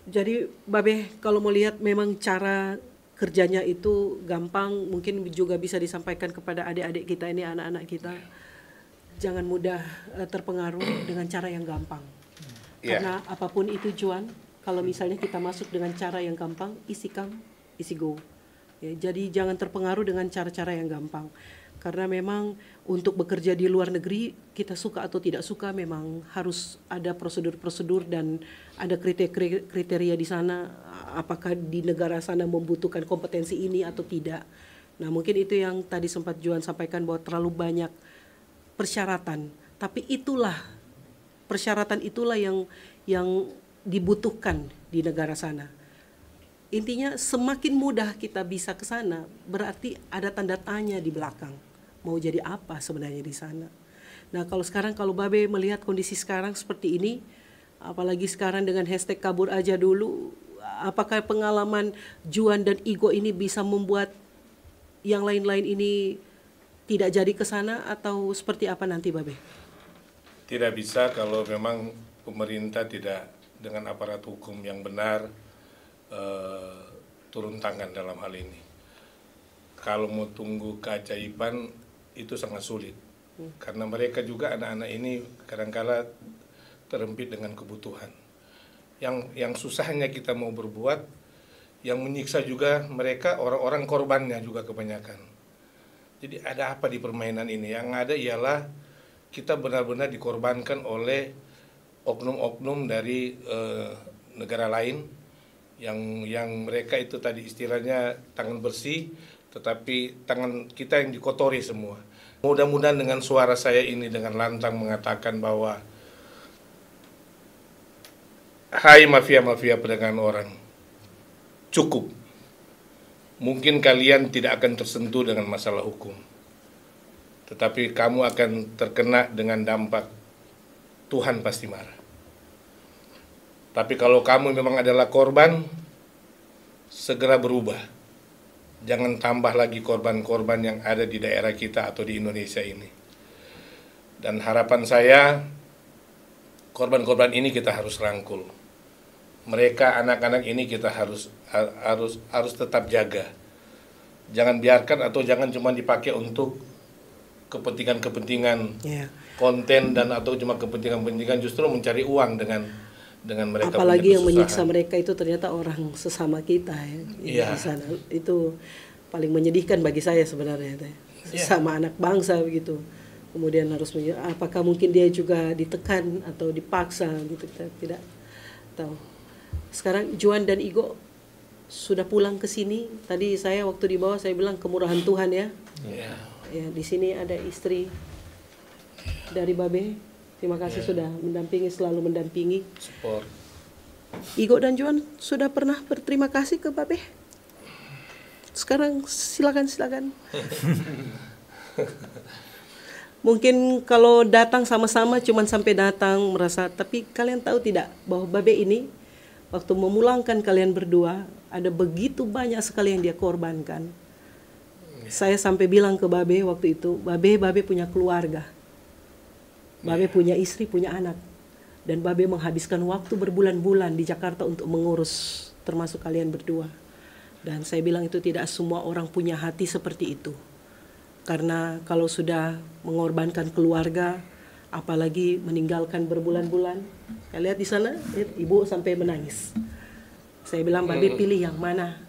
Jadi Babe kalau mau lihat memang cara kerjanya itu gampang, mungkin juga bisa disampaikan kepada adik-adik kita ini, anak-anak kita. Jangan mudah terpengaruh dengan cara yang gampang. Ya. Karena apapun itu Juan, kalau misalnya kita masuk dengan cara yang gampang, easy come, easy go. Ya, jadi jangan terpengaruh dengan cara-cara yang gampang. Karena memang untuk bekerja di luar negeri, kita suka atau tidak suka memang harus ada prosedur-prosedur dan ada kriteria di sana. Apakah di negara sana membutuhkan kompetensi ini atau tidak. Nah mungkin itu yang tadi sempat Juan sampaikan bahwa terlalu banyak persyaratan. Tapi itulah persyaratan itulah yang dibutuhkan di negara sana. Intinya semakin mudah kita bisa ke sana, berarti ada tanda tanya di belakang. Mau jadi apa sebenarnya di sana. Nah kalau sekarang, kalau Babe melihat kondisi sekarang seperti ini, apalagi sekarang dengan hashtag kabur aja dulu, apakah pengalaman Juan dan Igo ini bisa membuat yang lain-lain ini tidak jadi ke sana atau seperti apa nanti Babe? Tidak bisa kalau memang pemerintah tidak dengan aparat hukum yang benar turun tangan dalam hal ini. Kalau mau tunggu keajaiban itu sangat sulit. Karena mereka juga anak-anak ini kadangkala terhimpit dengan kebutuhan. Yang susahnya kita mau berbuat, yang menyiksa juga mereka orang-orang korbannya juga kebanyakan. Jadi ada apa di permainan ini? Yang ada ialah kita benar-benar dikorbankan oleh oknum-oknum dari negara lain yang mereka itu tadi istilahnya tangan bersih, tetapi tangan kita yang dikotori semua. Mudah-mudahan dengan suara saya ini dengan lantang mengatakan bahwa hai mafia-mafia perdagangan orang, cukup. Mungkin kalian tidak akan tersentuh dengan masalah hukum. tetapi kamu akan terkena dengan dampak Tuhan pasti marah. Tapi kalau kamu memang adalah korban, segera berubah. Jangan tambah lagi korban-korban yang ada di daerah kita atau di Indonesia ini. Dan harapan saya, korban-korban ini kita harus rangkul. Mereka, anak-anak ini kita harus tetap jaga. Jangan biarkan atau jangan cuma dipakai untuk kepentingan-kepentingan konten dan atau cuma kepentingan-kepentingan justru mencari uang dengan mereka. Apalagi yang menyiksa mereka itu ternyata orang sesama kita ya. Di sana. Itu paling menyedihkan bagi saya sebenarnya. Sesama anak bangsa begitu. Kemudian harus apakah mungkin dia juga ditekan atau dipaksa gitu, kita tidak tahu. Sekarang Juan dan Igo sudah pulang ke sini. Tadi saya waktu di bawah saya bilang kemurahan Tuhan ya. Ya, di sini ada istri dari Babe. Terima kasih sudah selalu mendampingi. Support. Igo dan Juan sudah pernah berterima kasih ke Babe? Sekarang silakan. Mungkin kalau datang sama-sama cuman sampai datang merasa, tapi kalian tahu tidak bahwa Babe ini waktu memulangkan kalian berdua ada begitu banyak sekali yang dia korbankan. Saya sampai bilang ke Babe waktu itu, Babe punya keluarga. Babe punya istri, punya anak. Dan Babe menghabiskan waktu berbulan-bulan di Jakarta untuk mengurus, termasuk kalian berdua. Dan saya bilang itu tidak semua orang punya hati seperti itu. Karena kalau sudah mengorbankan keluarga, apalagi meninggalkan berbulan-bulan. Saya lihat di sana, ibu sampai menangis. Saya bilang, Babe pilih yang mana?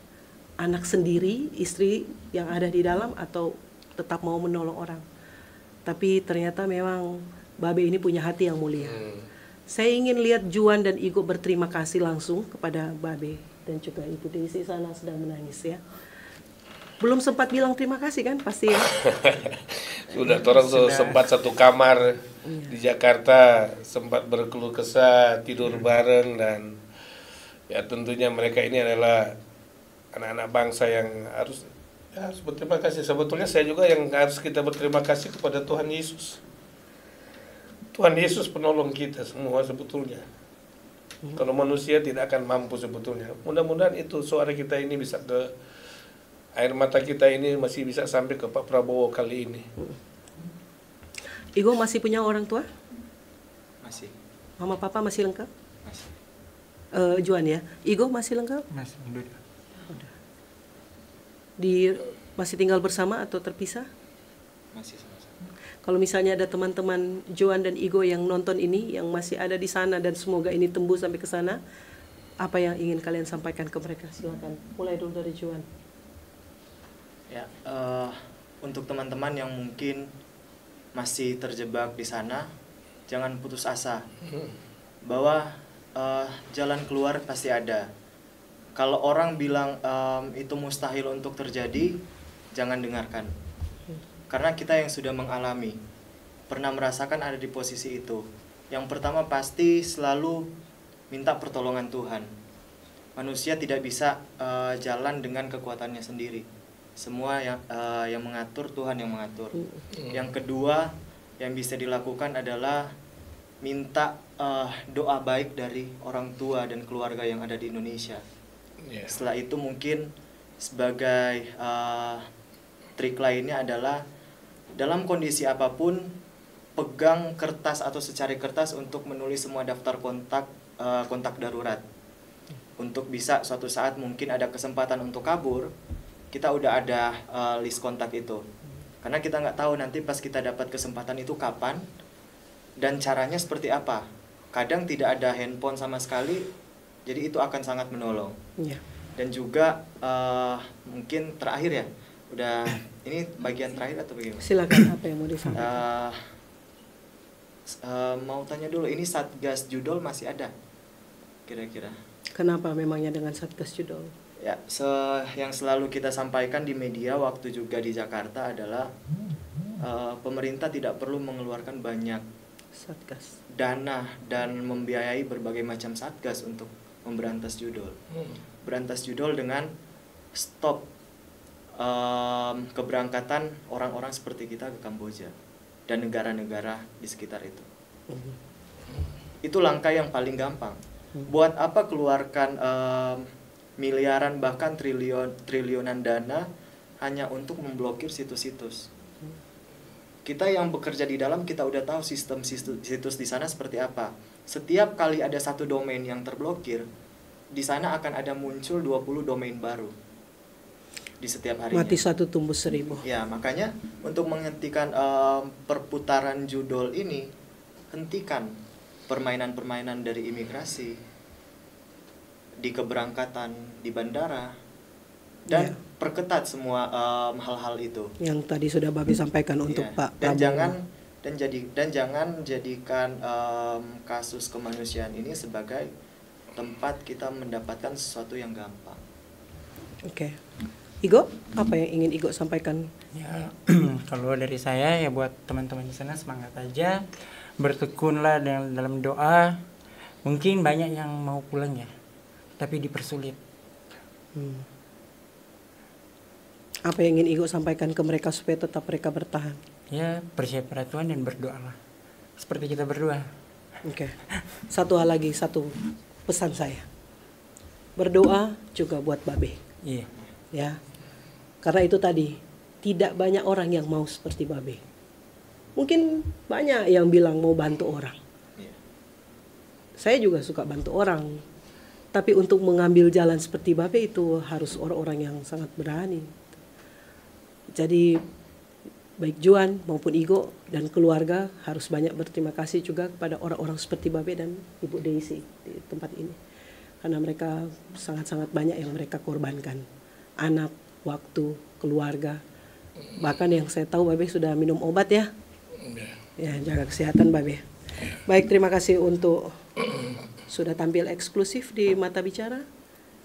Anak sendiri, istri yang ada di dalam, atau tetap mau menolong orang? Tapi ternyata memang Babe ini punya hati yang mulia. Saya ingin lihat Juan dan Igo berterima kasih langsung kepada Babe. Dan juga Ibu Desi sana sedang menangis ya. Belum sempat bilang terima kasih kan? Pasti ya. Sudah, orang sempat satu kamar di Jakarta, sempat berkeluh kesah, tidur bareng, dan ya tentunya mereka ini adalah anak-anak bangsa yang harus berterima kasih. Sebetulnya saya juga yang harus kita berterima kasih kepada Tuhan Yesus. Tuhan Yesus penolong kita semua sebetulnya. Kalau manusia tidak akan mampu sebetulnya. Mudah-mudahan itu suara kita ini bisa ke air mata kita ini masih bisa sampai ke Pak Prabowo kali ini. Igo masih punya orang tua? Masih. Mama papa masih lengkap? Masih. Juan ya. Igo masih lengkap? Masih. Masih tinggal bersama atau terpisah? Masih sama-sama. Kalau misalnya ada teman-teman Juan dan Igo yang nonton ini, yang masih ada di sana dan semoga ini tembus sampai ke sana, apa yang ingin kalian sampaikan ke mereka? Silakan. Mulai dulu dari Juan. Ya, untuk teman-teman yang mungkin masih terjebak di sana, jangan putus asa. Bahwa jalan keluar pasti ada. Kalau orang bilang itu mustahil untuk terjadi, jangan dengarkan. Karena kita yang sudah mengalami, pernah merasakan ada di posisi itu. Yang pertama pasti selalu minta pertolongan Tuhan. Manusia tidak bisa jalan dengan kekuatannya sendiri. Semua yang mengatur, Tuhan yang mengatur. Yang kedua yang bisa dilakukan adalah minta doa baik dari orang tua dan keluarga yang ada di Indonesia. Setelah itu mungkin sebagai trik lainnya adalah dalam kondisi apapun pegang kertas atau secari kertas untuk menulis semua daftar kontak darurat. Untuk bisa suatu saat mungkin ada kesempatan untuk kabur, kita udah ada list kontak itu. Karena kita nggak tahu nanti pas kita dapat kesempatan itu kapan dan caranya seperti apa. Kadang tidak ada handphone sama sekali, jadi itu akan sangat menolong. Dan juga mungkin terakhir ya, udah ini bagian terakhir atau bagaimana? Silakan, apa yang mau disampaikan? Mau tanya dulu, ini Satgas Judol masih ada kira-kira? Kenapa memangnya dengan Satgas Judol? Ya, yang selalu kita sampaikan di media waktu juga di Jakarta adalah pemerintah tidak perlu mengeluarkan banyak Satgas dana dan membiayai berbagai macam satgas untuk memberantas judol. Berantas judol dengan stop keberangkatan orang-orang seperti kita ke Kamboja dan negara-negara di sekitar itu. Itu langkah yang paling gampang. Buat apa keluarkan miliaran bahkan triliunan dana hanya untuk memblokir situs-situs? Kita yang bekerja di dalam, kita udah tahu sistem situs di sana seperti apa. Setiap kali ada satu domain yang terblokir, di sana akan ada muncul 20 domain baru di setiap harinya. Mati satu tumbuh seribu. Ya, makanya untuk menghentikan perputaran judul ini, hentikan permainan-permainan dari imigrasi, di keberangkatan, di bandara, dan perketat semua hal-hal itu. Yang tadi sudah Babe sampaikan untuk Pak Prabowo. Dan jangan jadikan kasus kemanusiaan ini sebagai tempat kita mendapatkan sesuatu yang gampang. Oke. Igo, apa yang ingin Igo sampaikan? Ya, kalau dari saya ya buat teman-teman di sana semangat aja, bertekunlah dalam doa. Mungkin banyak yang mau pulang ya, tapi dipersulit. Apa yang ingin Igo sampaikan ke mereka supaya tetap mereka bertahan? Ya, percaya Tuhan dan berdoalah. Seperti kita berdua. Oke. Satu hal lagi, satu pesan saya. Berdoa juga buat Babe. Iya. Ya. Karena itu tadi, tidak banyak orang yang mau seperti Babe. Mungkin banyak yang bilang mau bantu orang. Saya juga suka bantu orang. Tapi untuk mengambil jalan seperti Babe itu harus orang-orang yang sangat berani. Jadi baik Juan maupun Igo dan keluarga harus banyak berterima kasih juga kepada orang-orang seperti Babe dan Ibu Daisy di tempat ini. Karena mereka sangat-sangat banyak yang mereka korbankan. Anak, waktu, keluarga. Bahkan yang saya tahu Babe sudah minum obat ya. Ya, jaga kesehatan Babe. Baik, terima kasih untuk sudah tampil eksklusif di Mata Bicara.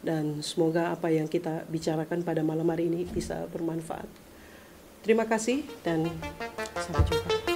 Dan semoga apa yang kita bicarakan pada malam hari ini bisa bermanfaat. Terima kasih dan sampai jumpa.